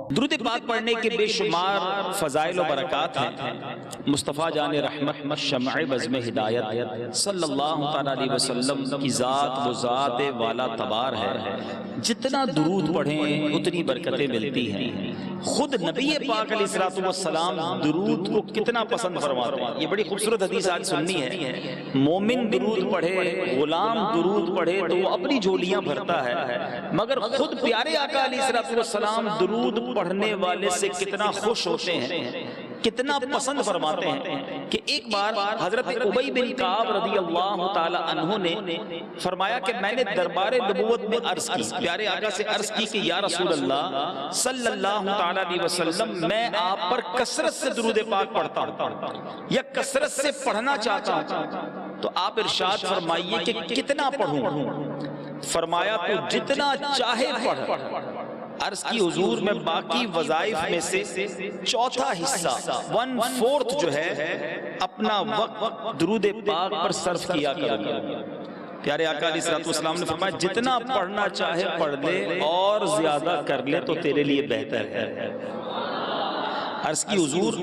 درود پاک پڑھنے کے بے شمار فضائل و برکات ہیں۔ مصطفیٰ جان رحمت شمع بزم ہدایت صلی اللہ تعالیٰ علیہ وسلم کی ذات وہ ذات والا تبار ہے، جتنا درود پڑھیں اتنی برکتیں ملتی ہیں۔ خود نبی پاک علیہ السلام درود کو کتنا پسند فرماتے ہیں۔ یہ بڑی خوبصورت حدیث آج سننی ہے۔ مومن درود پڑھے، غلام درود پڑھے تو وہ اپنی جھولیاں بھرتا ہے، مگر خود پیارے آقا علیہ السلام درود پڑھنے والے سے کتنا خوش ہوتے ہیں، کتنا پسند فرماتے ہیں کہ ایک بار حضرت ابی بن کعب رضی اللہ تعالی عنہ نے فرمایا کہ میں نے دربار نبوت میں عرض کی، پیارے آقا سے عرض کی کہ یا رسول اللہ صلی اللہ تعالی علیہ وسلم، میں آپ پر کثرت سے درود پاک پڑھتا ہوں یا کثرت سے پڑھنا چاہتا ہوں، تو آپ ارشاد فرمائیے کہ کتنا پڑھوں؟ فرمایا تو جتنا چاہے پڑھ۔ عرض کی حضور میں باقی وظائف میں سے چوتھا حصہ 1/4 جو ہے اپنا وقت درود پاک پر صرف کیا کروں گا۔ پیارے آقا علیہ السلام نے فرمایا جتنا پڑھنا چاہے پڑھ لے اور زیادہ کر لے تو تیرے لیے بہتر ہے۔ عرض کی حضور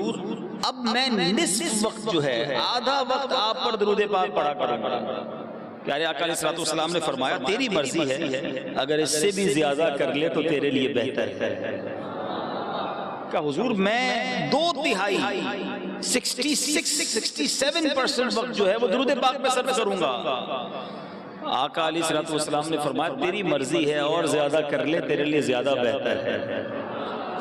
اب میں نصف وقت جو ہے آدھا وقت آپ پر درود پاک پڑھا کروں گا۔ پیارے آقا علیہ السلام نے فرمایا تیری مرضی ہے، اگر اس سے بھی زیادہ کر لے تو تیرے لیے بہتر ہے۔ کہ حضور میں 2/3 67% وقت جو ہے وہ درود پاک پہ صرف کروں گا۔ آقا علیہ السلام نے فرمایا تیری مرضی ہے اور زیادہ کر لے تیرے لیے زیادہ بہتر ہے۔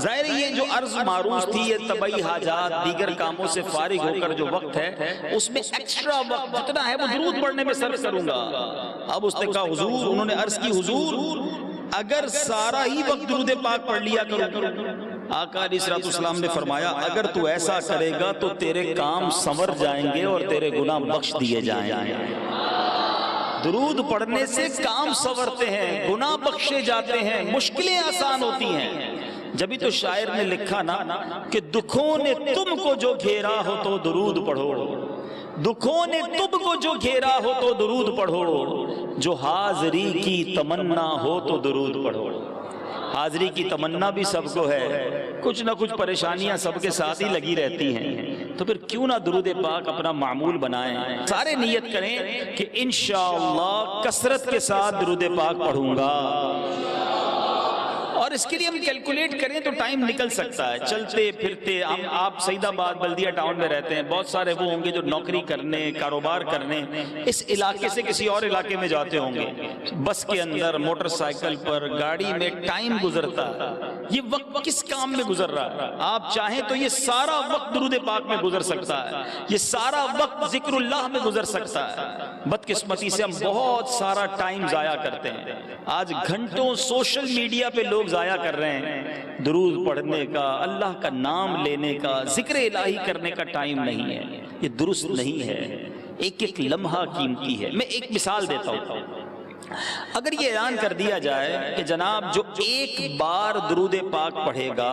ظاہر یہ جو عرض معروض تھی یہ طبعی حاجات دیگر کاموں سے فارغ ہو کر جو وقت ہے اس میں ایکسٹرا وقت جتنا ہے وہ درود پڑھنے میں صرف کروں گا۔ اب اس نے کہا حضور، انہوں نے عرض کی حضور اگر سارا ہی وقت درود پاک پڑھ لیا کروں؟ آقا علیہ السلام نے فرمایا اگر تو ایسا کرے گا تو تیرے کام سنور جائیں گے اور تیرے گناہ بخش دیے جائیں گے۔ درود پڑھنے سے کام سنورتے ہیں، گناہ بخشے جاتے ہیں، مشکلیں آسان ہوتی ہیں۔ جبھی تو شاعر نے لکھا نا کہ دکھوں نے تم کو جو گھیرا ہو تو درود پڑھو، دکھوں نے تم کو جو گھیرا ہو تو درود پڑھو، جو حاضری کی تمنا ہو تو درود پڑھو۔ حاضری کی تمنا بھی سب کو ہے، کچھ نہ کچھ پریشانیاں سب کے ساتھ ہی لگی رہتی ہیں، تو پھر کیوں نہ درود پاک اپنا معمول بنائیں، سارے نیت کریں کہ انشاءاللہ کثرت کے ساتھ درود پاک پڑھوں گا۔ اور اس کے لیے ہم کیلکولیٹ کریں تو ٹائم نکل سکتا ہے، چلتے پھرتے آپ سعید آباد بلدیہ ٹاؤن میں رہتے ہیں، بہت سارے وہ ہوں گے جو نوکری کرنے کاروبار کرنے اس علاقے سے کسی اور علاقے میں جاتے ہوں گے، بس کے اندر موٹر سائیکل پر گاڑی میں ٹائم گزرتا ہے، یہ وقت کس کام میں گزر رہا ہے؟ آپ چاہیں تو یہ سارا وقت درود پاک میں گزر سکتا ہے، یہ سارا وقت ذکر اللہ میں گزر سکتا ہے۔ بدقسمتی سے ہم بہت سارا ٹائم ضائع کرتے ہیں، آج گھنٹوں سوشل میڈیا پہ لوگ ضائع کر رہے ہیں، درود پڑھنے کا، اللہ کا نام لینے کا، ذکر الہی کرنے کا ٹائم نہیں ہے، یہ درست نہیں ہے۔ ایک ایک لمحہ قیمتی ہے۔ میں ایک مثال دیتا ہوں، اگر یہ اعلان کر دیا جائے کہ جناب جو ایک بار درود پاک پڑھے گا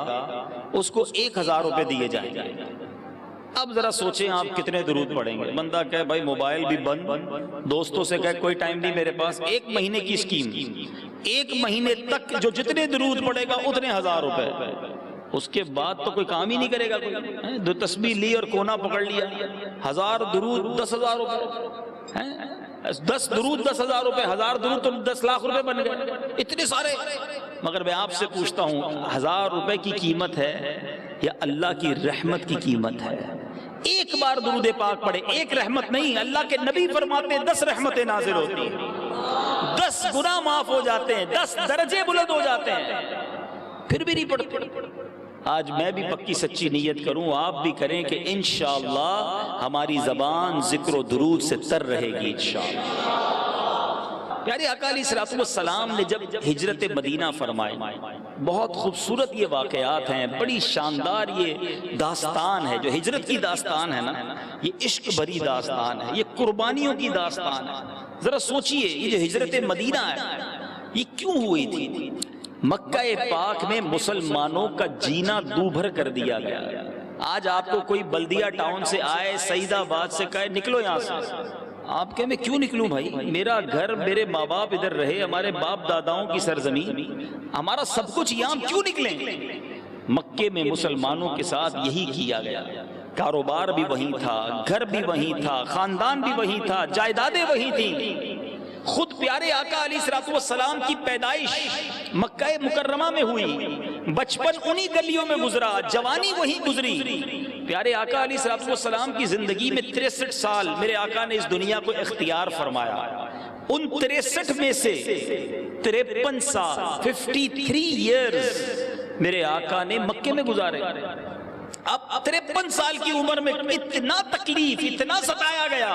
اس کو 1000 روپے دیے جائیں گے، اب ذرا سوچیں آپ کتنے درود پڑھیں گے؟ بندہ کہے بھائی موبائل بھی بند، دوستوں سے کہے کوئی ٹائم نہیں میرے پاس، 1 مہینے کی اسکیم، 1 مہینے تک جو جتنے درود پڑھے گا اتنے 1000 روپے، اس کے بعد تو کوئی کام ہی نہیں کرے گا کوئی، دو تسبیح لی اور کونا پکڑ لیا، 1000 درود 10,000 روپے، 10 درود 10,000 روپے، 1000 درود تو 10 لاکھ روپے بن گئے، اتنے سارے۔ مگر میں آپ سے پوچھتا ہوں 1000 روپے کی قیمت ہے یا اللہ کی رحمت کی قیمت ہے؟ ایک بار درود پاک پڑھے، ایک رحمت نہیں، اللہ کے نبی فرماتے ہیں 10 رحمتیں نازل ہوتی ہیں، 10 گناہ معاف ہو جاتے ہیں، 10 درجے بلند ہو جاتے ہیں، پھر بھی نہیں پڑھتے۔ آج میں بھی پکی سچی نیت کروں، آپ بھی کریں کہ انشاءاللہ ہماری زبان ذکر و درود سے تر رہے گی انشاءاللہ۔ پیارے آقا علیہ السلام نے جب ہجرت مدینہ فرمائی، بہت خوبصورت یہ واقعات ہیں، بڑی شاندار یہ داستان ہے، جو ہجرت کی داستان ہے نا، یہ عشق بھری داستان ہے، یہ قربانیوں کی داستان ہے۔ ذرا سوچئے یہ جو ہجرت مدینہ ہے یہ کیوں ہوئی تھی؟ مکہ پاک میں مسلمانوں کا جینا دو بھر کر دیا گیا۔ آج آپ کو کوئی بلدیہ ٹاؤن سے آئے، سعید آباد سے کہے نکلو یہاں سے، آپ کہیں میں کیوں نکلوں بھائی، میرا گھر، میرے ماں باپ ادھر رہے، ہمارے باپ داداؤں کی سرزمین، ہمارا سب کچھ یہاں، کیوں نکلیں؟ مکے میں مسلمانوں کے ساتھ یہی کیا گیا، کاروبار بھی وہیں تھا، گھر بھی وہیں تھا، خاندان بھی وہیں تھا، جائیدادیں وہیں تھیں۔ خود پیارے آقا علیہ الصلوۃ والسلام کی پیدائش مکہ مکرمہ میں ہوئی، بچپن انہی گلیوں میں گزرا، جوانی وہیں گزری۔ پیارے آقا علیہ الصلوۃ والسلام کی زندگی میں 63 سال میرے آقا نے اس دنیا کو اختیار فرمایا۔ ان 63 میں سے 53 سال 53 ایئرز میرے آقا نے مکے میں گزارے۔ اب 53 سال کی عمر میں اتنا تکلیف، اتنا ستایا گیا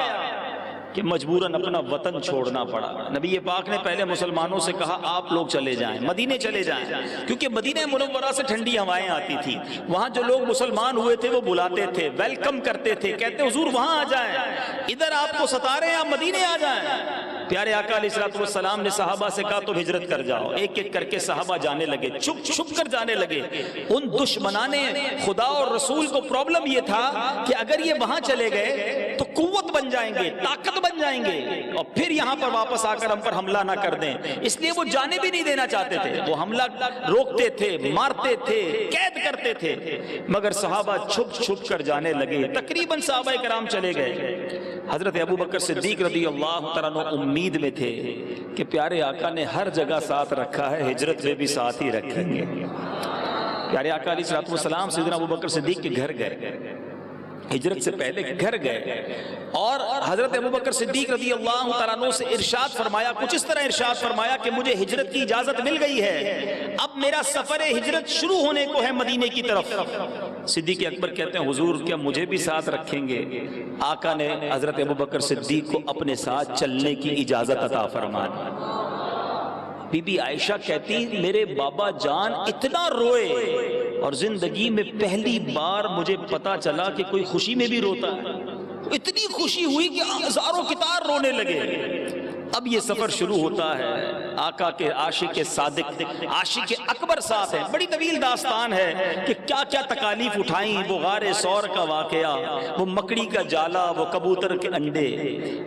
کہ مجبوراً اپنا وطن چھوڑنا پڑا۔ نبی پاک نے پہلے مسلمانوں سے کہا آپ لوگ چلے جائیں، مدینے چلے جائیں، کیونکہ مدینہ منورہ سے ٹھنڈی ہوائیں آتی تھی۔ وہاں جو لوگ مسلمان ہوئے تھے وہ بلاتے تھے، ویلکم کرتے تھے، کہتے حضور وہاں آ جائیں، ادھر آپ کو ستا رہے ہیں، آپ مدینے آ جائیں۔ پیارے آقا علیہ الصلوۃ والسلام نے صحابہ سے کہا تم ہجرت کر جاؤ۔ ایک ایک کر کے صحابہ جانے لگے، چھپ چھپ کر جانے لگے۔ ان دشمنان خدا اور رسول کو پرابلم یہ تھا کہ اگر یہ وہاں چلے گئے تو قوت بن جائیں گے، طاقت بن جائیں گے، اور پھر یہاں پر واپس آ کر ہم پر حملہ نہ کر دیں، اس لیے وہ جانے بھی نہیں دینا چاہتے تھے۔ وہ حملہ روکتے تھے، مارتے تھے، قید کرتے تھے، مگر صحابہ چھپ چھپ کر جانے لگے۔ تقریباً صحابہ کرام چلے گئے۔ حضرت ابوبکر صدیق رضی اللہ تعالیٰ عنہ امید میں تھے کہ پیارے آقا نے ہر جگہ ساتھ رکھا ہے، ہجرت میں بھی ساتھ ہی رکھیں گے۔ پیارے آقا علیہ الصلوۃ والسلام سیدنا ابوبکر صدیق کے گھر گئے، ہجرت سے پہلے گھر گئے، اور حضرت ابوبکر صدیق رضی اللہ تعالیٰ عنہ سے ارشاد فرمایا، کچھ اس طرح ارشاد فرمایا کہ مجھے ہجرت کی اجازت مل گئی ہے، اب میرا سفر ہجرت شروع ہونے کو ہے مدینے کی طرف۔ صدیق اکبر کہتے ہیں حضور کیا مجھے بھی ساتھ رکھیں گے؟ آقا نے حضرت ابوبکر صدیق کو اپنے ساتھ چلنے کی اجازت عطا فرما دی۔ بی بی عائشہ کہتی میرے بابا جان اتنا روئے، اور زندگی میں پہلی بار مجھے پتا چلا کہ کوئی خوشی میں بھی روتا ہے۔ اتنی خوشی ہوئی کہ ہزاروں کتار رونے لگے۔ اب یہ سفر شروع ہوتا ہے، آقا کے عاشق صادق عاشق اکبر ساتھ ہے۔ بڑی طویل داستان ہے کہ کیا کیا تکالیف اٹھائیں، وہ غار ثور کا واقعہ، وہ مکڑی کا جالا، وہ کبوتر کے انڈے،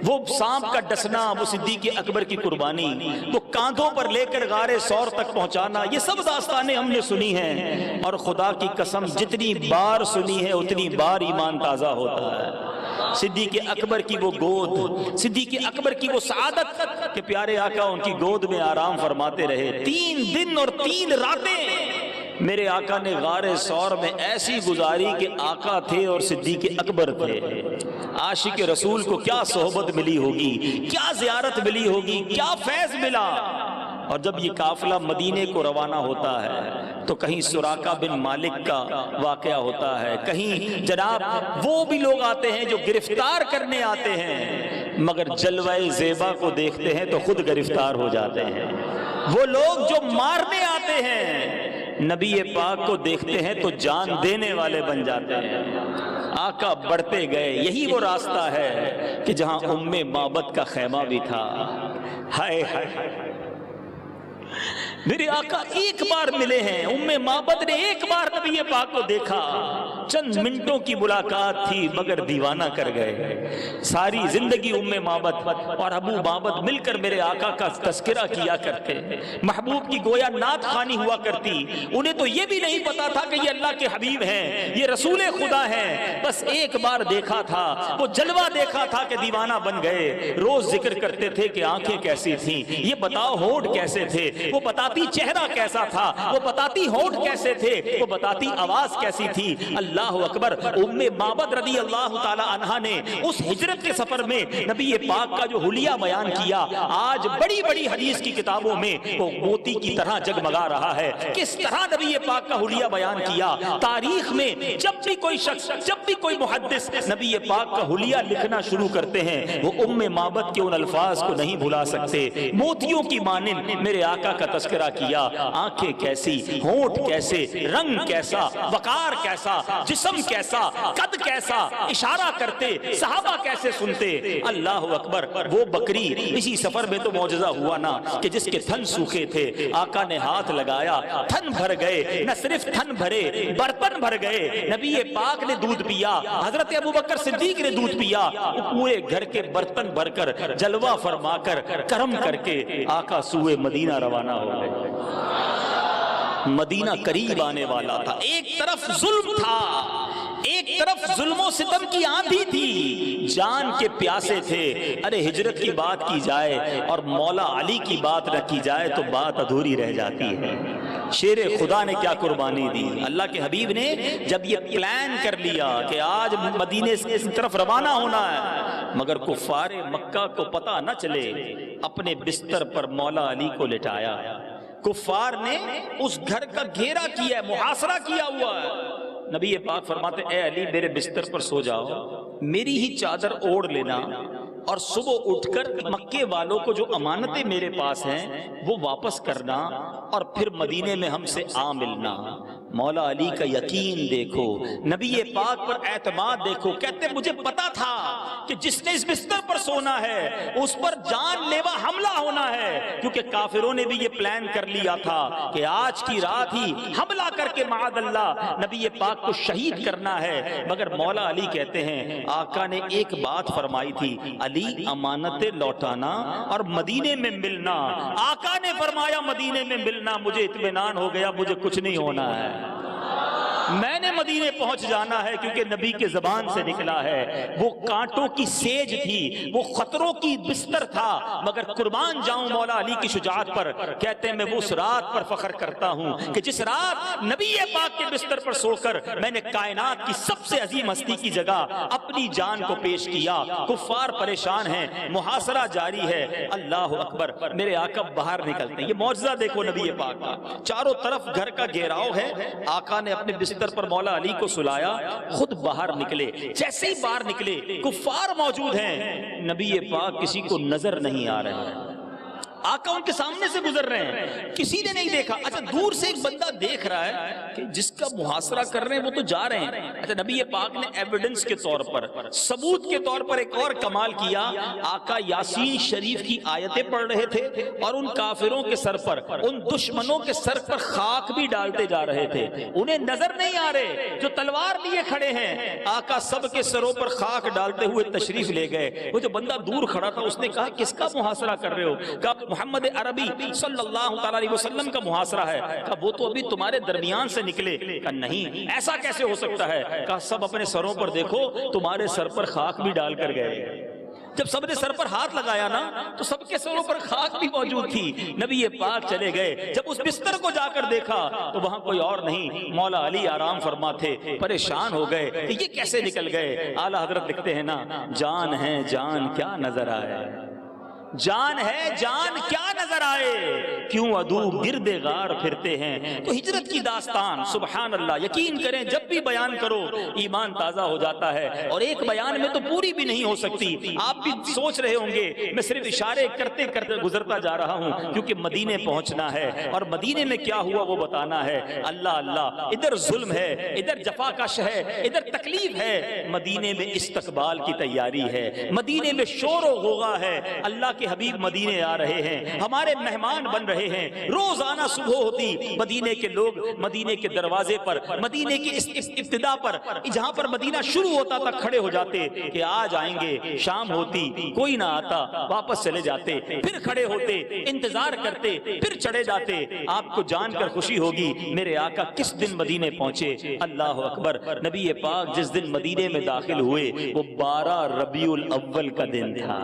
وہ سانپ کا ڈسنا، وہ صدیق اکبر کی قربانی، وہ کاندھوں پر لے کر غار ثور تک پہنچانا، یہ سب داستانیں ہم نے سنی ہیں، اور خدا کی قسم جتنی بار سنی ہے اتنی بار ایمان تازہ ہوتا ہے۔ صدیق اکبر کی وہ گود، صدیق اکبر کی وہ سعادت کہ پیارے آقا ان کی گود میں آرام فرماتے رہے۔ 3 دن اور 3 راتیں میرے آقا نے غار ثور میں ایسی گزاری کہ آقا تھے اور صدیق اکبر تھے۔ عاشق رسول کو کیا صحبت ملی ہوگی، کیا زیارت ملی ہوگی، کیا فیض ملا۔ اور جب یہ قافلہ مدینے کو روانہ ہوتا ہے تو کہیں سراقہ بن مالک کا واقعہ ہوتا ہے، کہیں جناب وہ بھی لوگ آتے ہیں جو گرفتار کرنے آتے ہیں، مگر جلوہ زیبا کو دیکھتے ہیں تو خود گرفتار ہو جاتے ہیں۔ وہ لوگ جو مارنے آتے ہیں نبی پاک کو دیکھتے ہیں تو جان دینے والے بن جاتے ہیں۔ آقا بڑھتے گئے، یہی وہ راستہ ہے کہ جہاں ام معبد کا خیمہ بھی تھا۔ ہائے ہائے، میرے آقا ایک بار ملے ہیں، ام معبد نے ایک بار نبی پاک کو دیکھا، چند منٹوں کی ملاقات تھی مگر دیوانہ کر گئے۔ ساری زندگی ام معبد اور ابو معبد مل کر میرے آقا کا تذکرہ کیا کرتے، محبوب کی گویا نعت خوانی ہوا کرتی۔ انہیں تو یہ بھی نہیں پتا تھا کہ یہ اللہ کے حبیب ہیں، یہ رسول خدا ہیں، بس ایک بار دیکھا تھا، وہ جلوہ دیکھا تھا کہ دیوانہ بن گئے۔ روز ذکر کرتے تھے کہ آنکھیں کیسی تھیں، یہ بتاؤ ہونٹ کیسے تھے، وہ بتاتی چہرہ کیسا تھا، وہ بتاتی ہونٹ کیسے تھے، وہ بتاتی آواز کیسی تھی۔ اللہ اکبر، ام معبد رضی اللہ تعالی عنہا نے اس ہجرت کے سفر میں نبی پاک کا جو حلیہ بیان کیا، آج بڑی بڑی حدیث کی کتابوں میں وہ موتی کی طرح جگمگا رہا ہے۔ کس طرح نبی پاک کا حلیہ بیان کیا، تاریخ میں جب بھی کوئی شخص، جب بھی کوئی محدث نبی پاک کا حلیہ لکھنا شروع کرتے ہیں وہ ام معبد کے ان الفاظ کو نہیں بھلا سکتے۔ موتیوں کی مانند میرے آقا کا تذکرہ کیا، آنکھیں کیسی، ہونٹ کیسے، رنگ کیسا، وقار کیسا، جسم کیسا، قد کیسا، اشارہ کرتے، صحابہ کیسے سنتے۔ اللہ اکبر، وہ بکری اسی سفر میں تو معجزہ ہوا نا کہ جس کے تھن سوکھے تھے، آقا نے ہاتھ لگایا، تھن بھر گئے، نہ صرف تھن بھرے، برتن بھر گئے۔ نبی پاک نے دودھ پیا، حضرت ابوبکر صدیق نے دودھ پیا، پورے گھر کے برتن بھر کر جلوہ فرما کر کرم کر کے آقا سوئے مدینہ روانہ ہو گئے۔ مدینہ قریب آنے والا تھا، ایک طرف ظلم تھا، ایک طرف ظلم و ستم کی آندھی تھی، جان کے پیاسے تھے۔ ارے ہجرت کی بات کی جائے اور مولا علی کی بات نہ کی جائے تو بات ادھوری رہ جاتی ہے۔ شیر خدا نے کیا قربانی دی، اللہ کے حبیب نے جب یہ پلان کر لیا کہ آج مدینے سے اس طرف روانہ ہونا ہے، مگر کفار مکہ کو پتہ نہ چلے، اپنے بستر پر مولا علی کو لٹایا۔ کفار نے اس گھر کا گھیرا کیا ہے، محاصرہ کیا ہوا ہے۔ نبی پاک فرماتے اے علی میرے بستر پر سو جاؤ، میری ہی چادر اوڑھ لینا، اور صبح اٹھ کر مکے والوں کو جو امانتیں میرے پاس ہیں وہ واپس کرنا، اور پھر مدینے میں ہم سے آ ملنا۔ مولا علی کا یقین دیکھو، نبی پاک پر اعتماد دیکھو، کہتے مجھے پتا تھا کہ جس نے اس بستر پر سونا ہے اس پر جان لیوا حملہ ہونا ہے، کیونکہ کافروں نے بھی یہ پلان کر لیا تھا کہ آج کی رات ہی حملہ کر کے معاذ اللہ نبی پاک کو شہید کرنا ہے۔ مگر مولا علی کہتے ہیں آقا نے ایک بات فرمائی تھی، علی امانتیں لوٹانا اور مدینے میں ملنا۔ آقا نے فرمایا مدینے میں ملنا، مجھے اطمینان ہو گیا، مجھے کچھ نہیں ہونا ہے، میں نے مدینے پہنچ جانا ہے، کیونکہ نبی کے زبان سے نکلا ہے۔ وہ کانٹوں کی سیج تھی، وہ خطروں کی بستر تھا، مگر قربان جاؤں مولا علی کی شجاعت پر۔ کہتے ہیں میں وہ اس رات پر فخر کرتا ہوں کہ جس رات نبی پاک کے بستر پر سو کر میں نے کائنات کی سب سے عظیم ہستی کی جگہ اپنی جان کو پیش کیا۔ کفار پریشان ہیں، محاصرہ جاری ہے۔ اللہ اکبر، میرے آقا باہر نکلتے ہیں۔ یہ معجزہ دیکھو نبی پاک کا، چاروں طرف گھر کا گھیراؤ ہے، آقا نے اپنے بستر پر مولا علی کو سلایا، خود باہر نکلے۔ جیسے ہی باہر نکلے کفار موجود ہیں، نبی پاک کسی کو نظر نہیں آ رہے ہیں، آقا ان کے سامنے سے گزر رہے ہیں، کسی نے نہیں دیکھا۔ اچھا دور سے ایک بندہ دیکھ رہا ہے کہ جس کا محاصرہ کر رہے ہیں وہ تو جا رہے ہیں۔ اچھا نبی پاک نے ایویڈنس کے طور پر، ثبوت کے طور پر ایک اور کمال کیا، آقا یاسین شریف کی آیتیں پڑھ رہے تھے اور ان کافروں کے سر پر، ان دشمنوں کے سر پر خاک بھی ڈالتے جا رہے تھے، انہیں نظر نہیں آ رہے جو تلوار لیے کھڑے ہیں۔ آقا سب کے سروں پر خاک ڈالتے ہوئے تشریف لے گئے۔ وہ جو بندہ دور کھڑا تھا اس نے کہا کس کا محاصرہ کر رہے ہو؟ کہا محمد عربی صلی اللہ علیہ وسلم کا محاصرہ ہے۔ کہا وہ تو ابھی تمہارے درمیان سے نکلے۔ کہا نہیں، ایسا کیسے ہو سکتا ہے؟ کہا سب اپنے سروں پر دیکھو، تمہارے سر پر خاک بھی ڈال کر گئے۔ جب سب نے سر پر ہاتھ لگایا نا تو سب کے سروں پر خاک بھی موجود تھی۔ نبی پاک چلے گئے، جب اس بستر کو جا کر دیکھا تو وہاں کوئی اور نہیں، مولا علی آرام فرما تھے۔ پریشان ہو گئے کہ یہ کیسے نکل گئے۔ اعلیٰ حضرت لکھتے ہیں نا، جان ہے جان کیا نظر آئے، جان ہے جان کیا نظر آئے، کیوں عدو گرد غار پھرتے ہیں۔ تو ہجرت کی داستان سبحان اللہ، یقین کریں جب بھی بیان کرو ایمان تازہ ہو جاتا ہے، اور ایک بیان میں تو پوری بھی نہیں ہو سکتی۔ آپ بھی سوچ رہے ہوں گے میں صرف اشارے کرتے کرتے گزرتا جا رہا ہوں، کیونکہ مدینے پہنچنا ہے اور مدینے میں کیا ہوا وہ بتانا ہے۔ اللہ اللہ، ادھر ظلم ہے، ادھر جفا کش ہے، ادھر تکلیف ہے، مدینے میں استقبال کی تیاری ہے، مدینے میں شور و غوغا ہے۔ اللہ کے حبیب مدینے آ رہے ہیں، ہمارے مہمان بن رہے ہیں۔ روزانہ صبح ہوتی مدینے کے لوگ مدینے کے دروازے پر، مدینے کی اس ابتدا پر جہاں پر مدینہ شروع ہوتا تھا کھڑے ہو جاتے کہ آج آئیں گے۔ شام ہوتی کوئی نہ آتا، واپس چلے جاتے، پھر کھڑے ہوتے انتظار کرتے، پھر چڑھے جاتے۔ آپ کو جان کر خوشی ہوگی میرے آقا کس دن مدینے پہنچے۔ اللہ اکبر، نبی پاک جس دن مدینے میں داخل ہوئے وہ 12 ربیع الاول کا دن تھا،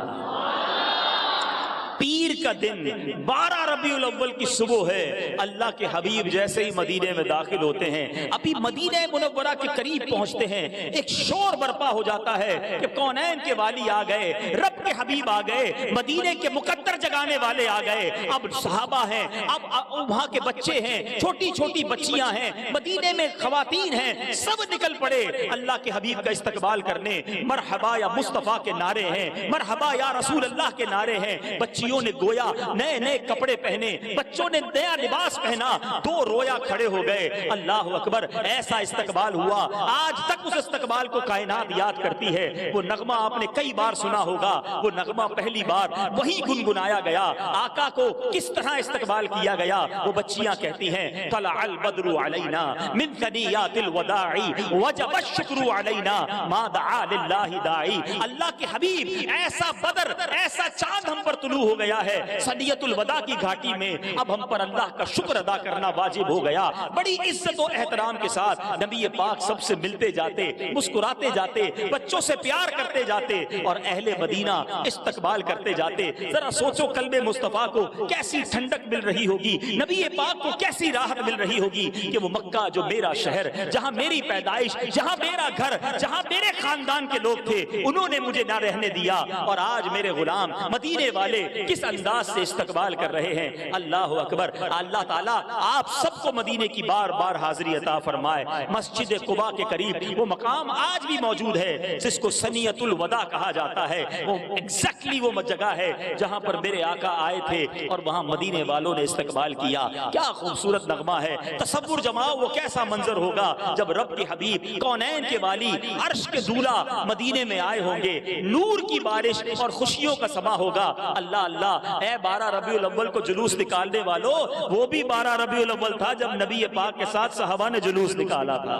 پیر کا دن، 12 ربیع الاول کی صبح ہے۔ اللہ کے حبیب جیسے ہی مدینے میں داخل ہوتے ہیں، ابھی مدینہ منورہ کے قریب پہنچتے ہیں، ایک شور برپا ہو جاتا ہے کہ کونین کے والی آ گئے، رب کے حبیب آ گئے، مدینے کے مقدر جگانے والے آ گئے۔ اب صحابہ ہیں، اب وہاں کے بچے ہیں، چھوٹی چھوٹی بچیاں ہیں، مدینے میں خواتین ہیں، سب نکل پڑے اللہ کے حبیب کا استقبال کرنے۔ مرحبا یا مصطفیٰ کے نعرے ہیں، مرحبا یا رسول اللہ کے نعرے ہیں۔ بچیوں نے گویا نئے نئے کپڑے پہنے، بچوں نے نیا لباس پہنا، دو رویا کھڑے ہو گئے۔ اللہ اکبر، ایسا استقبال ہوا، آج تک اس استقبال کو کائنات یاد کرتی ہے۔ وہ نغمہ آپ نے کئی بار سنا ہوگا، وہ نغمہ پہلی بار وہی گنگنایا گیا، آقا کو کس طرح استقبال کیا گیا۔ وہ بچیاں کہتی ہیں طلع البدر علینا من ثنیات الوداع وجب الشکر علینا ما دعا للہ داعی۔ اللہ کے حبیب ایسا بدر، ایسا چاند ہم پر طلوع ہو گیا ہے سنیت الوداع کی گھاٹی میں، اب ہم پر اللہ کا شکر ادا کرنا واجب ہو گیا۔ بڑی عزت و احترام کے ساتھ نبی پاک سب سے ملتے جاتے، مسکراتے جاتے، بچوں سے پیار کرتے جاتے اور اہل مدینہ استقبال کرتے جاتے۔ ذرا سوچو قلب مصطفیٰ کو کیسی ٹھنڈک مل رہی ہوگی، نبی پاک کو کیسی راحت مل رہی ہوگی کہ وہ مکہ جو میرا شہر، جہاں میری پیدائش، جہاں میرا گھر، جہاں میرے خاندان کے لوگ تھے، انہوں نے مجھے نہ رہنے دیا، اور آج میرے غلام مدینے والے کس انداز سے استقبال کر رہے ہیں۔ اللہ اکبر۔ اللہ تعالیٰ آپ سب کو مدینے کی بار بار حاضری عطا فرمائے۔ مسجد قباء کے قریب وہ مقام آج بھی موجود ہے جس کو سنیت الوداع کہا جاتا ہے۔ وہ ایگزیکٹلی وہ جگہ ہے جہاں پر میرے آقا آئے تھے اور وہاں مدینے والوں نے استقبال کیا۔ کیا خوبصورت نغمہ ہے۔ تصور جماؤ وہ کیسا منظر ہوگا جب رب کے حبیب، کونین کے والی، عرش کے دولہ مدینے میں آئے ہوں گے، نور کی بارش اور خوشیوں کا سما ہوگا۔ اللہ اللہ، اے 12 ربیع الاول کو جلوس نکالنے والوں، وہ بھی 12 ربیع الاول تھا جب نبی پاک کے ساتھ صحابہ نے جلوس نکالا تھا۔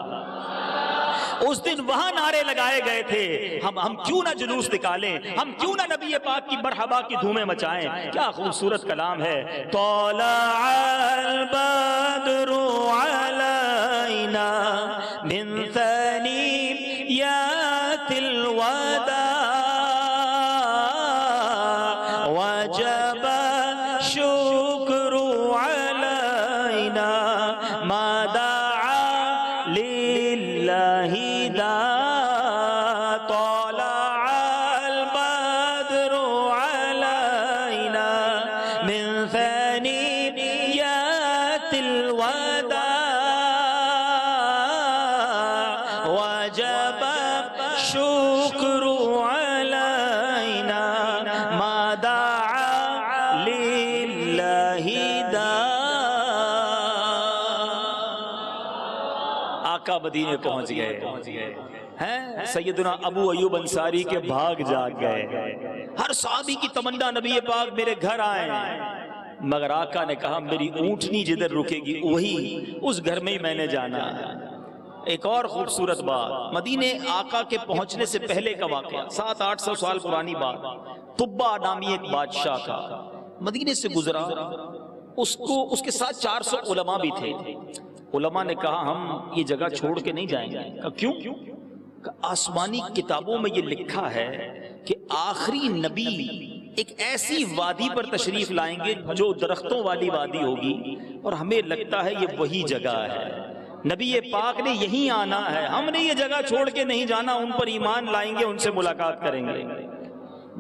اس دن وہاں نعرے لگائے گئے تھے، ہم کیوں نہ جلوس نکالیں، ہم کیوں نہ نبی پاک کی مرحبا کی دھومیں مچائیں۔ کیا خوبصورت کلام ہے۔ طلع البدر علینا من ثنیات الوداع وجب الشکر علینا ما دعا للہ دا۔ طلع البدر علینا من ثنیات الوداع وجب الشکر علینا ما دعا للہ دا۔ آقا مدینے پہنچ گئے ہیں۔ سیدنا ابو ایوب انصاری کے بھاگ جاگ گئے۔ ہر صحابی کی تمنا نبی پاک میرے گھر آئیں، مگر آقا نے کہا میری اونٹنی جدھر رکے گی وہی اس گھر میں ہی میں نے جانا ہے۔ ایک اور خوبصورت بات، مدینے آقا کے پہنچنے سے پہلے کا واقعہ، 700-800 سال پرانی بات۔ طبا نامی ایک بادشاہ کا مدینے سے گزرا، اس کے ساتھ 400 علماء بھی تھے۔ علماء نے کہا ہم یہ جگہ چھوڑ کے نہیں جائیں گے۔ کہا کیوں؟ آسمانی کتابوں میں یہ لکھا ہے کہ آخری نبی ایک ایسی وادی پر تشریف لائیں گے جو درختوں والی وادی ہوگی، اور ہمیں لگتا ہے یہ وہی جگہ ہے، نبی پاک نے یہیں آنا ہے، ہم نے یہ جگہ چھوڑ کے نہیں جانا، ان پر ایمان لائیں گے، ان سے ملاقات کریں گے۔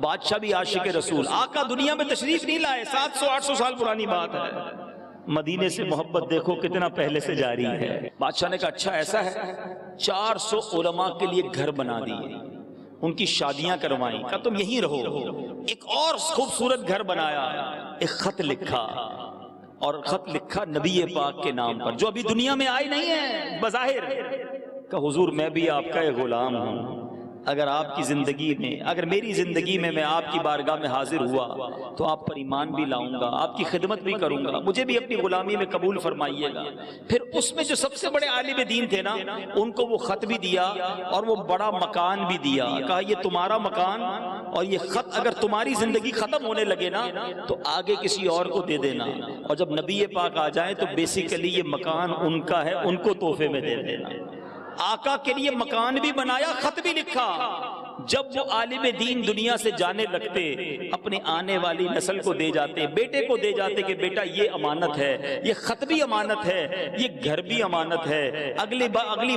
بادشاہ بھی عاشق رسول، آقا دنیا میں تشریف نہیں لائے، 700-800 سال پرانی بات ہے۔ مدینے سے محبت دیکھو کتنا پہلے سے جاری ہے۔ بادشاہ نے کہا اچھا ایسا ہے، 400 علماء کے لیے گھر بنا دیے، ان کی شادیاں کروائیں، کہا تم یہیں رہو۔ ایک اور خوبصورت گھر بنایا، ایک خط لکھا، اور خط لکھا نبی پاک کے نام پر جو ابھی دنیا میں آئے نہیں ہیں بظاہر۔ کہ حضور میں بھی آپ کا ایک غلام ہوں، اگر آپ کی زندگی میں، اگر میری زندگی میں آپ کی بارگاہ میں حاضر ہوا تو آپ پر ایمان بھی لاؤں گا، آپ کی خدمت بھی کروں گا، مجھے بھی اپنی غلامی میں قبول فرمائیے گا۔ پھر اس میں جو سب سے بڑے عالم دین تھے نا، ان کو وہ خط بھی دیا اور وہ بڑا مکان بھی دیا۔ کہا یہ تمہارا مکان، اور یہ خط اگر تمہاری زندگی ختم ہونے لگے نا تو آگے کسی اور کو دے دینا، اور جب نبی پاک آ جائیں تو بیسیکلی یہ مکان ان کا ہے، ان کو تحفے میں دے دینا۔ آقا کے لیے مکان بھی بنایا، خط بھی لکھا۔ جب وہ عالم دین دنیا سے جانے لگتے، اپنے آنے والی نسل کو دے جاتے، بیٹے کو دے جاتے کہ بیٹا یہ امانت ہے، یہ خط بھی امانت ہے، یہ گھر بھی امانت ہے۔ اگلی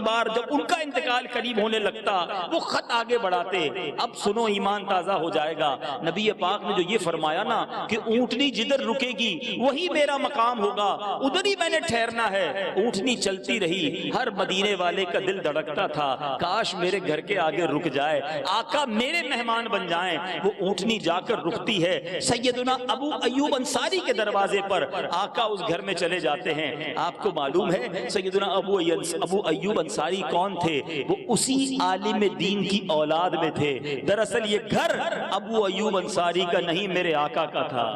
بار جب ان کا انتقال قریب ہونے لگتا وہ خط آگے بڑھاتے، اب سنو ایمان تازہ ہو جائے گا۔ نبی پاک نے جو یہ فرمایا نا کہ اونٹنی جدھر رکے گی وہی میرا مقام ہوگا، ادھر ہی میں نے ٹھہرنا ہے۔ اونٹنی چلتی رہی، ہر مدینے والے کا دل دھڑکتا تھا کاش میرے گھر کے آگے رک جائے، آقا میرے مہمان بن جائیں۔ وہ اونٹنی جا کر رکتی ہے، سیدنا ابو ایوب انصاری کے دروازے پر آقا اس گھر میں چلے جاتے ہیں۔ آپ کو معلوم ہے سیدنا ابو ایوب انصاری کون تھے؟ وہ اسی عالم دین کی اولاد میں تھے۔ دراصل یہ گھر ابو ایوب انصاری کا نہیں، میرے آقا کا تھا۔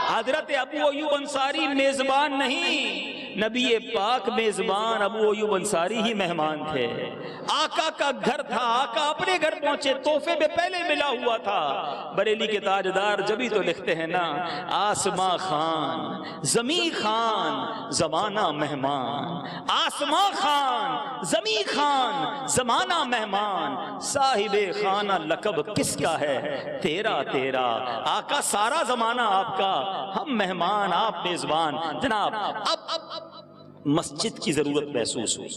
حضرت ابو ایوب انصاری میزبان نہیں، نبی پاک میزبان ابو ایوب انصاری ہی مہمان تھے، آقا کا گھر تھا، آقا اپنے گھر پہنچے، تحفے میں پہلے ملا ہوا تھا۔ بریلی کے تاجدار جبھی تو لکھتے ہیں نا، آسماں خان زمیں خان زمانہ مہمان، آسماں خان زمیں خان زمانہ مہمان، صاحب خانہ لقب کس کا ہے تیرا تیرا، آقا سارا زمانہ آپ کا، ہم مہمان آپ میزبان۔ جناب اب مسجد کی ضرورت محسوس ہوئی۔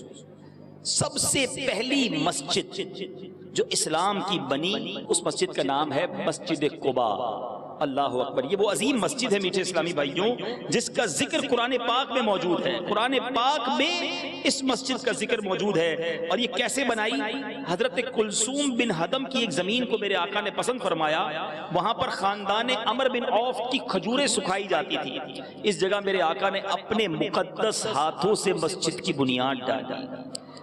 سب سے پہلی مسجد جو اسلام کی بنی، اس مسجد کا نام ہے مسجد قباء۔ اللہ اکبر، یہ وہ عظیم مسجد ہے میٹھے اسلامی بھائیوں جس کا ذکر قرآن پاک میں موجود ہے۔ قرآن پاک میں اس مسجد کا ذکر موجود ہے۔ اور یہ کیسے بنائی؟ حضرت کلثوم بن ہدم کی ایک زمین کو میرے آقا نے پسند فرمایا، وہاں پر خاندان عمر بن عوف کی کھجوریں سکھائی جاتی تھی۔ اس جگہ میرے آقا نے اپنے مقدس ہاتھوں سے مسجد کی بنیاد ڈالی۔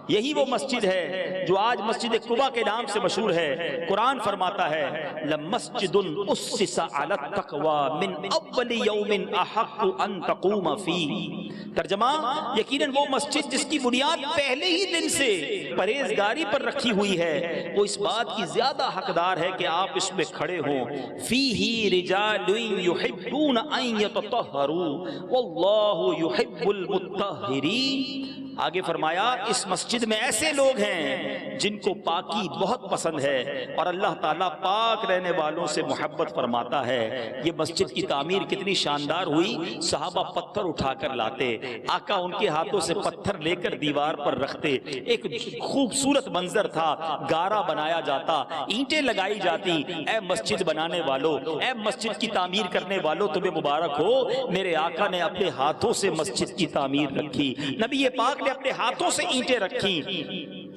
یہی وہ مسجد ہے جو آج مسجد قباء کے نام سے مشہور ہے۔ قرآن فرماتا ہے لَمَسْجِدٌ أُسِّسَ عَلَى التَّقْوَى مِنْ أَوَّلِ يَوْمٍ أَحَقُّ أَن تَقُومَ فِيهِ۔ ترجمہ، یقیناً وہ مسجد جس کی بنیاد پہلے ہی دن سے پرہیزگاری پر رکھی ہوئی ہے، وہ اس بات کی زیادہ حقدار ہے کہ آپ اس میں کھڑے ہوں۔ فِيهِ رِجَالٌ يُحِبُّونَ أَن يَتَطَهَّرُوا وَاللَّهُ يُحِبُّ الْمُطَّهِّرِينَ۔ آگے فرمایا اس مسجد میں ایسے لوگ ہیں جن کو پاکی بہت پسند ہے اور اللہ تعالیٰ پاک رہنے والوں سے محبت فرماتا ہے۔ یہ مسجد کی تعمیر کتنی شاندار ہوئی، صحابہ پتھر اٹھا کر لاتے، آقا ان کے ہاتھوں سے پتھر لے کر دیوار پر رکھتے، ایک خوبصورت منظر تھا، گارا بنایا جاتا، اینٹیں لگائی جاتی۔ اے مسجد بنانے والوں، اے مسجد کی تعمیر کرنے والوں، تمہیں مبارک ہو، میرے آقا نے اپنے ہاتھوں سے مسجد کی تعمیر رکھی، نبی پاک نے اپنے ہاتھوں سے اینٹیں رکھی۔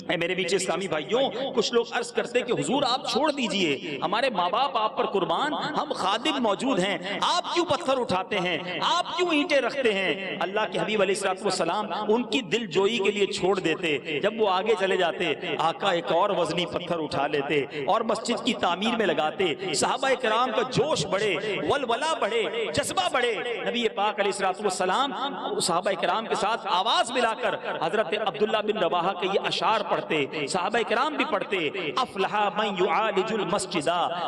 اے میرے بیچ اسلامی بھائیوں، کچھ لوگ عرض کرتے کہ حضور آپ چھوڑ دیجئے، ہمارے ماں باپ آپ پر قربان، ہم خادم موجود ہیں، آپ کیوں پتھر اٹھاتے ہیں، آپ کیوں اینٹیں رکھتے ہیں؟ اللہ کے حبیب علیہ السلام ان کی دل جوئی کے لیے چھوڑ دیتے، جب وہ آگے چلے جاتے آقا ایک اور وزنی پتھر اٹھا لیتے اور مسجد کی تعمیر میں لگاتے۔ صحابہ کرام کا جوش بڑھے، ولولہ بڑھے، جذبہ بڑھے، نبی پاک علیہ السلام صحابہ کرام کے ساتھ آواز ملا کر حضرت عبداللہ بن رواحہ کے یہ اشعار پڑھتے، صحابہ کرام بھی پڑھتے، افلح من يعالج المسجد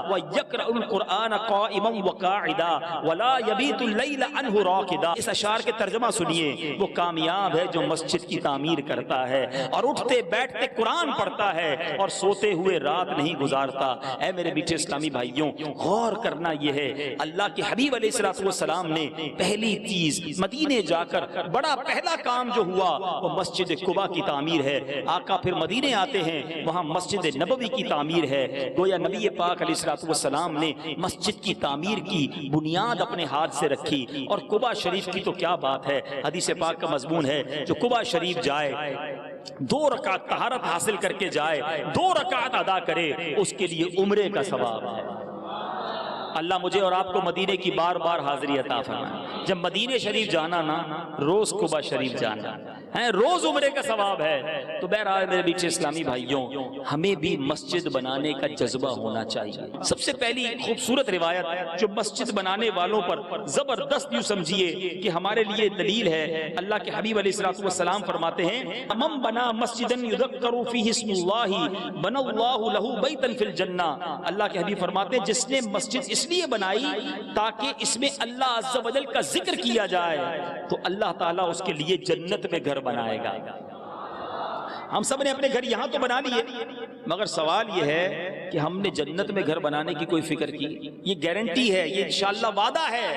ويقرأ القرآن قائما وقاعدا ولا يبيت الليل عنه راقدا۔ اس اشعار کے ترجمہ سنیے، وہ کامیاب ہے جو مسجد کی تعمیر کرتا ہے اور اٹھتے بیٹھتے قرآن پڑھتا ہے اور سوتے ہوئے رات نہیں گزارتا۔ اے میرے بیٹے اسلامی بھائیوں، غور کرنا یہ ہے، اللہ کے حبیب علیہ السلام نے پہلی چیز مدینے جا کر بڑا پہلا کام جو ہوا وہ مسجد قباء کی تعمیر ہے۔ آقا پھر مدینے آتے ہیں، وہاں مسجد نبوی کی تعمیر ہے۔ گویا نبی پاک علیہ السلام نے مسجد کی تعمیر کی بنیاد اپنے ہاتھ سے رکھی۔ اور قباء شریف کی تو کیا بات ہے، حدیث پاک کا مضمون ہے، جو قباء شریف جائے 2 رکعت طہارت حاصل کر کے جائے، 2 رکعت ادا کرے، اس کے لیے عمرے کا ثواب ہے۔ اللہ مجھے اور آپ کو مدینے کی بار بار حاضری عطا فرمائے۔ جب مدینے شریف جانا نا، روز قباء شریف جانا ہے، روز عمرے کا ثواب ہے۔ تو بہرحال میرے بیچ اسلامی بھائیوں، ہمیں بھی مسجد بنانے کا جذبہ ہونا چاہیے۔ سب سے پہلی خوبصورت روایت جو مسجد بنانے والوں پر زبردست یوں سمجھیے کہ ہمارے لیے دلیل ہے، اللہ کے حبیب علیہ السلام فرماتے ہیں من بنا مسجدا یذکر فیہ اسم اللہ بنى اللہ لہ بیتا فی الجنہ۔ اللہ کے حبیب فرماتے ہیں جس نے مسجد اس لیے بنائی تاکہ اس میں اللہ عز و جل کا ذکر کیا جائے تو اللہ تعالیٰ اس کے لیے جنت میں گھر بنائے گا۔ ہم سب نے اپنے گھر یہاں تو بنا لیے، مگر سوال یہ ہے کہ ہم نے جنت میں گھر بنانے کی کوئی فکر کی؟ یہ گارنٹی ہے، یہ انشاءاللہ وعدہ ہے،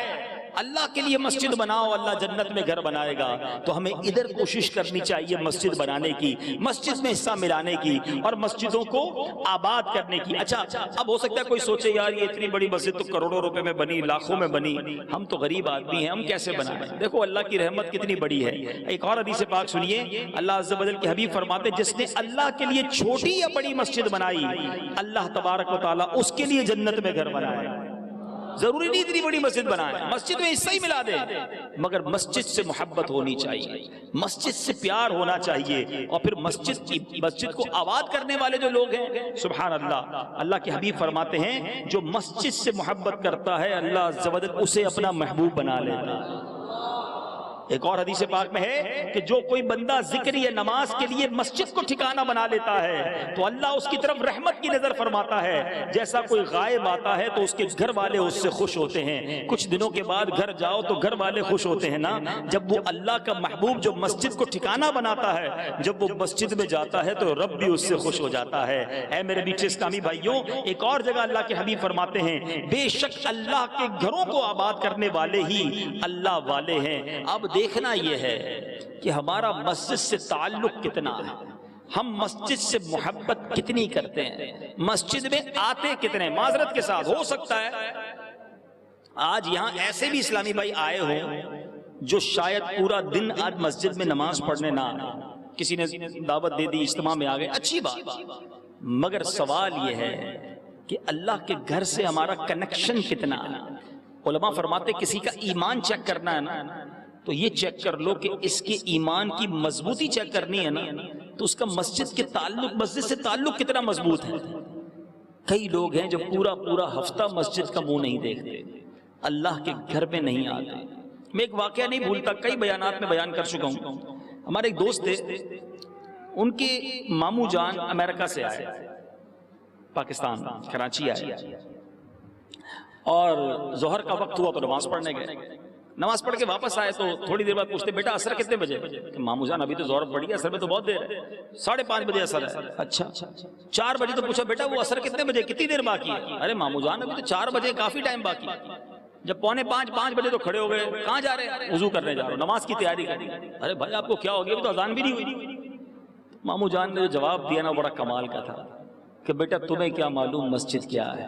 اللہ کے لیے مسجد بناؤ، اللہ جنت میں گھر بنائے گا۔ تو ہمیں ادھر کوشش کرنی چاہیے مسجد بنانے کی، مسجد میں حصہ ملانے کی اور مسجدوں کو آباد کرنے کی۔ اچھا، اب ہو سکتا ہے کوئی سوچے یار یہ اتنی بڑی مسجد تو کروڑوں روپے میں بنی، لاکھوں میں بنی، ہم تو غریب آدمی ہیں، ہم کیسے بنائیں؟ دیکھو اللہ کی رحمت کتنی بڑی ہے۔ ایک اور حدیث پاک سنیے، اللہ عز و جل کے حبیب فرماتے جس نے اللہ کے لیے چھوٹی یا بڑی مسجد بنائی، اللہ تبارک و تعالیٰ اس کے لیے جنت میں گھر بنائے۔ ضروری نہیں اتنی بڑی مسجد بنائیں، مسجد میں حصہ ہی ملا دیں، مگر مسجد سے محبت ہونی چاہیے، مسجد سے پیار ہونا چاہیے، اور پھر مسجد کو آباد کرنے والے جو لوگ ہیں، سبحان اللہ، اللہ کے حبیب فرماتے ہیں جو مسجد سے محبت کرتا ہے اللہ عز و جل اسے اپنا محبوب بنا لیتا ہے۔ ایک اور حدیث پاک میں ہے کہ جو کوئی بندہ ذکر یا نماز کے لیے مسجد کو ٹھکانہ بنا لیتا ہے تو اللہ اس کی طرف رحمت کی نظر فرماتا ہے، جیسا کوئی غائب آتا ہے تو اس کے گھر والے اس سے خوش ہوتے ہیں، کچھ دنوں کے بعد گھر جاؤ تو گھر والے خوش ہوتے ہیں نا، جب وہ اللہ کا محبوب جو مسجد کو ٹھکانہ بناتا ہے جب وہ مسجد میں جاتا ہے تو رب بھی اس سے خوش ہو جاتا ہے۔ اے میرے میٹھے اسلامی بھائیوں، ایک اور جگہ اللہ کے حبیب فرماتے ہیں بے شک اللہ کے گھروں کو آباد کرنے والے ہی اللہ والے ہیں۔ اب دیکھنا یہ ہے کہ ہمارا مسجد سے تعلق کتنا ہے، ہم مسجد سے محبت کتنی کرتے ہیں، مسجد میں آتے کتنے۔ معذرت کے ساتھ ہو سکتا ہے آج یہاں ایسے بھی اسلامی بھائی آئے ہوں جو شاید پورا دن آج مسجد میں نماز پڑھنے نہ آئے، کسی نے دعوت دے دی، اجتماع میں آ گئے، اچھی بات، مگر سوال یہ ہے کہ اللہ کے گھر سے ہمارا کنیکشن کتنا ہے۔ علماء فرماتے کسی کا ایمان چیک کرنا ہے نا تو یہ چیک کر لو کہ اس کے ایمان کی مضبوطی چیک کرنی ہے نا تو اس کا مسجد سے تعلق کتنا مضبوط ہے۔ کئی لوگ ہیں جو پورا ہفتہ مسجد کا منہ نہیں دیکھتے، اللہ کے گھر میں نہیں آتے۔ میں ایک واقعہ نہیں بھولتا، کئی بیانات میں بیان کر چکا ہوں۔ ہمارے ایک دوست تھے، ان کے ماموں جان امریکہ سے آئے، پاکستان کراچی آئے، اور ظہر کا وقت ہوا تو نماز پڑھنے گئے۔ نماز پڑھ کے واپس آئے تو تھوڑی دیر بعد پوچھتے بیٹا اثر کتنے بجے؟ کہ ماموں جان ابھی تو ظہر پڑھی ہے، اثر میں تو بہت دیر ہے، 5:30 بجے اثر ہے۔ اچھا 4 بجے تو پوچھا بیٹا وہ اثر کتنے بجے، کتنی دیر باقی ہے؟ ارے ماموں جان ابھی تو 4 بجے کافی ٹائم باقی ہے۔ جب 4:45 بجے تو کھڑے ہو گئے، کہاں جا رہے ہیں؟ وضو کرنے جا رہے ہو، نماز کی تیاری کر۔ ارے بھائی آپ کو کیا ہو گیا، ابھی تو اذان بھی نہیں ہوئی۔ ماموں جان نے جو جواب دیا نا بڑا کمال کا تھا کہ بیٹا تمہیں کیا معلوم مسجد کیا ہے،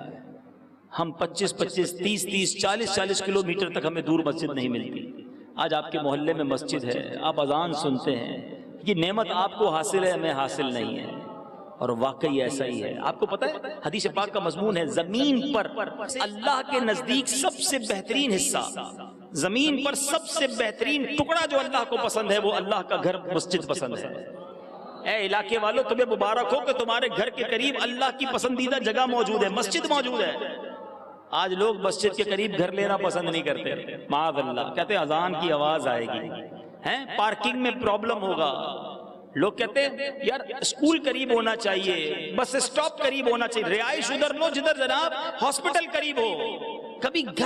ہم 25 30 40 کلومیٹر تک ہمیں دور مسجد نہیں ملتی۔ آج آپ کے محلے میں مسجد ہے، آپ اذان سنتے ہیں، یہ نعمت آپ کو حاصل ہے، ہمیں حاصل نہیں ہے، اور واقعی ایسا ہی ہے۔ آپ کو پتہ ہے حدیث پاک کا مضمون ہے زمین پر اللہ کے نزدیک سب سے بہترین حصہ، زمین پر سب سے بہترین ٹکڑا جو اللہ کو پسند ہے وہ اللہ کا گھر مسجد پسند ہے۔ اے علاقے والوں تمہیں مبارک ہو کہ تمہارے گھر کے قریب اللہ کی پسندیدہ جگہ موجود ہے، مسجد موجود ہے۔ آج لوگ مسجد کے قریب گھر لینا پسند نہیں کرتے، معاذ اللہ، کہتے ہیں اذان کی آواز آئے گی، ہیں پارکنگ میں پرابلم ہوگا۔ لوگ کہتے ہیں یار اسکول قریب ہونا چاہیے، بس اسٹاپ قریب ہونا چاہیے، رہائش ادھر لو جدھر جناب ہاسپٹل قریب ہو، کبھی گھر